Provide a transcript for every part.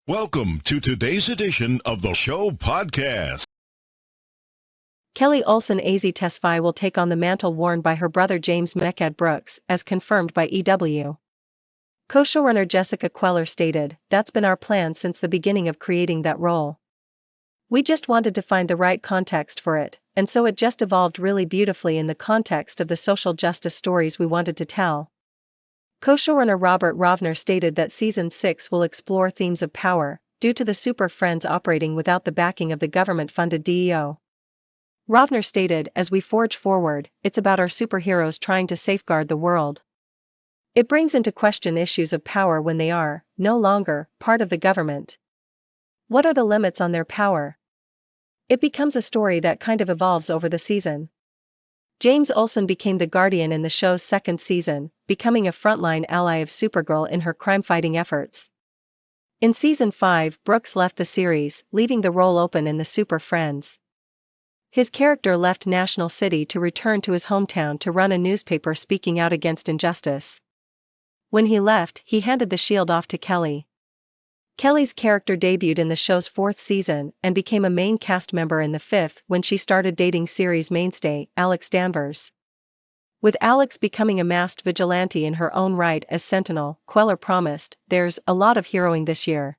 Welcome to today's edition of the show podcast. Kelly Olsen Azie Tesfai will take on the mantle worn by her brother James Mehcad Brooks, as confirmed by EW. Co-showrunner Jessica Queller stated, "That's been our plan since the beginning of creating that role. We just wanted to find the right context for it, and so it just evolved really beautifully in the context of the social justice stories we wanted to tell." Co-showrunner Robert Rovner stated that Season 6 will explore themes of power, due to the Super Friends operating without the backing of the government-funded DEO. Rovner stated, "As we forge forward, it's about our superheroes trying to safeguard the world. It brings into question issues of power when they are, no longer, part of the government. What are the limits on their power? It becomes a story that kind of evolves over the season." James Olsen became the Guardian in the show's second season, becoming a frontline ally of Supergirl in her crime-fighting efforts. In Season 5, Brooks left the series, leaving the role open in the Super Friends. His character left National City to return to his hometown to run a newspaper speaking out against injustice. When he left, he handed the shield off to Kelly. Kelly's character debuted in the show's fourth season and became a main cast member in the fifth when she started dating series mainstay Alex Danvers. With Alex becoming a masked vigilante in her own right as Sentinel, Queller promised, "There's a lot of heroing this year."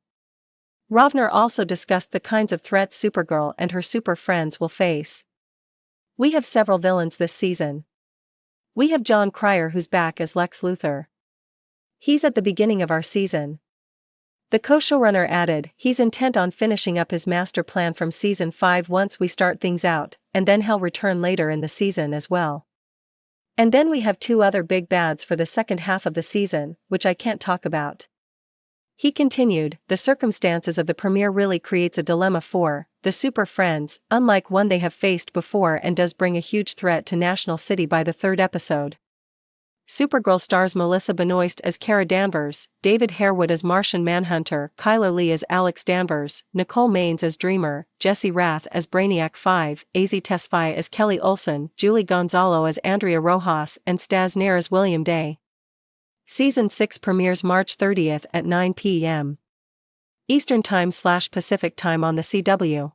Rovner also discussed the kinds of threats Supergirl and her super friends will face. "We have several villains this season. We have John Cryer, who's back as Lex Luthor. He's at the beginning of our season." The co-showrunner added, "He's intent on finishing up his master plan from Season 5 once we start things out, and then he'll return later in the season as well. And then we have two other big bads for the second half of the season, which I can't talk about." He continued, "The circumstances of the premiere really creates a dilemma for the Super Friends, unlike one they have faced before, and does bring a huge threat to National City by the third episode." Supergirl stars Melissa Benoist as Kara Danvers, David Harewood as Martian Manhunter, Kyler Lee as Alex Danvers, Nicole Maines as Dreamer, Jesse Rath as Brainiac 5, Azie Tesfai as Kelly Olsen, Julie Gonzalo as Andrea Rojas, and Staz Nair as William Day. Season 6 premieres March 30th at 9 p.m. Eastern Time/Pacific Time on the CW.